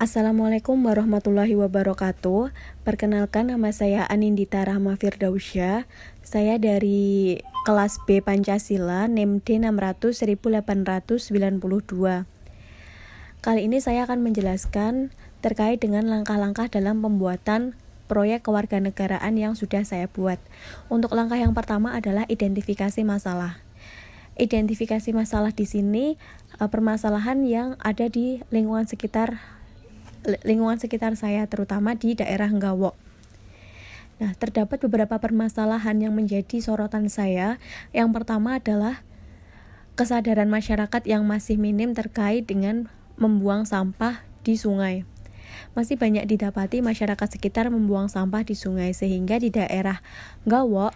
Assalamualaikum warahmatullahi wabarakatuh. Perkenalkan, nama saya Anindita Rahma Firdausya. Saya dari kelas B Pancasila, NIM D600 1892. Kali ini saya akan menjelaskan terkait dengan langkah-langkah dalam pembuatan proyek kewarganegaraan yang sudah saya buat. Untuk langkah yang pertama adalah identifikasi masalah. Identifikasi masalah di sini permasalahan yang ada di lingkungan sekitar saya, terutama di daerah Nggawo. Nah, terdapat beberapa permasalahan yang menjadi sorotan saya. Yang pertama adalah kesadaran masyarakat yang masih minim terkait dengan membuang sampah di sungai. Masih banyak didapati masyarakat sekitar membuang sampah di sungai, sehingga di daerah Nggawo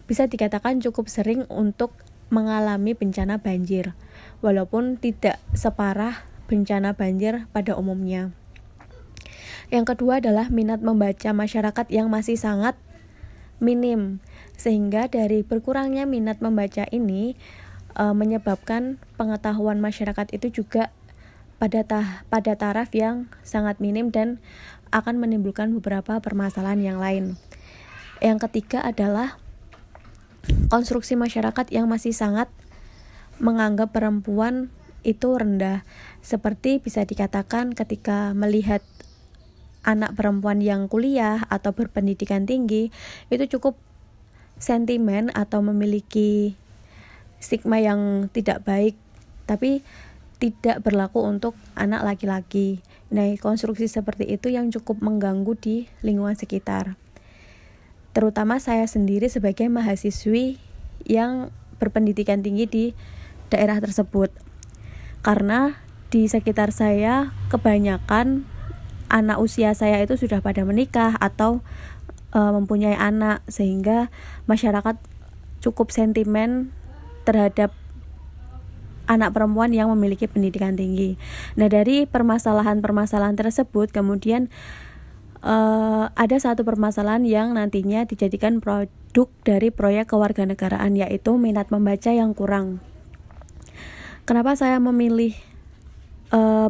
bisa dikatakan cukup sering untuk mengalami bencana banjir, walaupun tidak separah bencana banjir pada umumnya. Yang kedua adalah minat membaca masyarakat yang masih sangat minim, sehingga dari berkurangnya minat membaca ini menyebabkan pengetahuan masyarakat itu juga pada taraf yang sangat minim dan akan menimbulkan beberapa permasalahan yang lain. Yang ketiga adalah konstruksi masyarakat yang masih sangat menganggap perempuan itu rendah, seperti bisa dikatakan ketika melihat anak perempuan yang kuliah atau berpendidikan tinggi itu cukup sentimen atau memiliki stigma yang tidak baik, tapi tidak berlaku untuk anak laki-laki. Nah, konstruksi seperti itu yang cukup mengganggu di lingkungan sekitar, terutama saya sendiri sebagai mahasiswi yang berpendidikan tinggi di daerah tersebut, karena di sekitar saya kebanyakan anak usia saya itu sudah pada menikah atau mempunyai anak, sehingga masyarakat cukup sentimen terhadap anak perempuan yang memiliki pendidikan tinggi. Nah, dari permasalahan-permasalahan tersebut kemudian ada satu permasalahan yang nantinya dijadikan produk dari proyek kewarganegaraan, yaitu minat membaca yang kurang. Kenapa saya memilih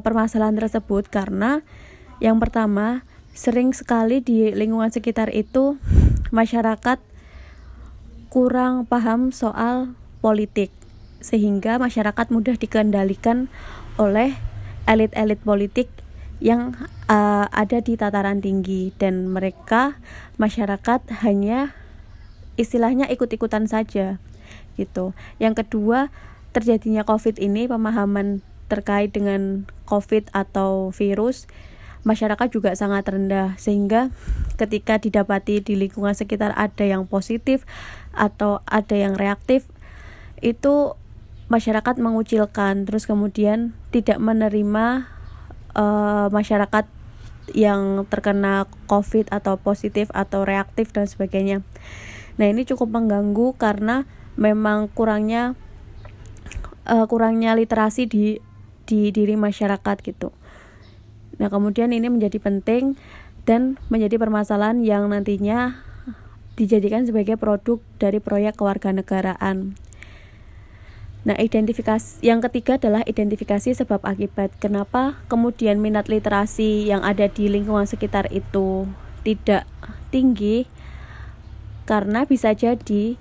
permasalahan tersebut? Karena yang pertama, sering sekali di lingkungan sekitar itu masyarakat kurang paham soal politik, sehingga masyarakat mudah dikendalikan oleh elit-elit politik yang ada di tataran tinggi, dan masyarakat hanya istilahnya ikut-ikutan saja gitu. Yang kedua, terjadinya COVID ini, pemahaman terkait dengan COVID atau virus masyarakat juga sangat rendah, sehingga ketika didapati di lingkungan sekitar ada yang positif atau ada yang reaktif, itu masyarakat mengucilkan, terus kemudian tidak menerima masyarakat yang terkena COVID atau positif atau reaktif dan sebagainya. Nah, ini cukup mengganggu karena memang kurangnya literasi di diri masyarakat gitu. Nah, kemudian ini menjadi penting dan menjadi permasalahan yang nantinya dijadikan sebagai produk dari proyek kewarganegaraan. Nah, yang ketiga adalah identifikasi sebab akibat. Kenapa kemudian minat literasi yang ada di lingkungan sekitar itu tidak tinggi? Karena bisa jadi,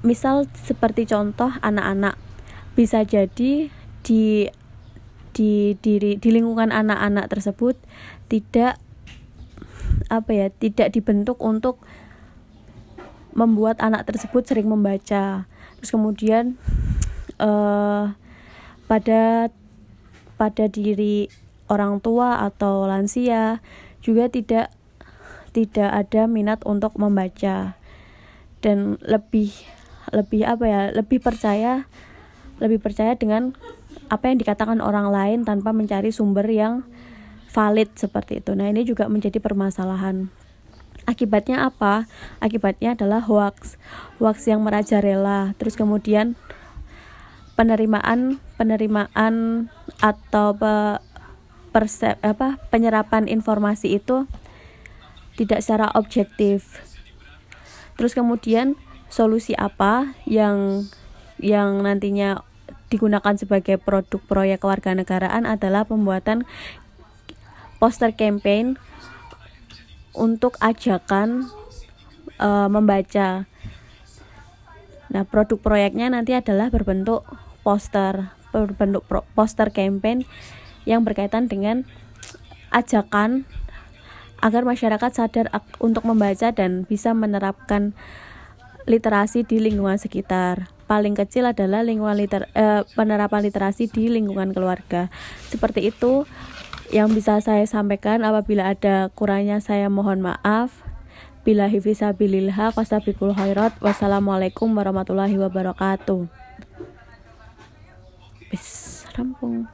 misal seperti contoh anak-anak, bisa jadi di lingkungan anak-anak tersebut tidak dibentuk untuk membuat anak tersebut sering membaca. Terus kemudian pada diri orang tua atau lansia juga tidak ada minat untuk membaca, dan lebih percaya dengan apa yang dikatakan orang lain tanpa mencari sumber yang valid seperti itu. Nah, ini juga menjadi permasalahan. Akibatnya apa? Akibatnya adalah hoax yang merajalela. Terus kemudian penerimaan atau penyerapan informasi itu tidak secara objektif. Terus kemudian solusi apa yang nantinya digunakan sebagai produk proyek kewarganegaraan adalah pembuatan poster campaign untuk ajakan membaca. Nah, produk proyeknya nanti adalah berbentuk poster campaign yang berkaitan dengan ajakan agar masyarakat sadar untuk membaca dan bisa menerapkan literasi di lingkungan sekitar. Paling kecil adalah penerapan literasi di lingkungan keluarga. Seperti itu yang bisa saya sampaikan. Apabila ada kurangnya saya mohon maaf. Billahi fisabilillah wasabiqul khairat. Wassalamualaikum warahmatullahi wabarakatuh. Rampung.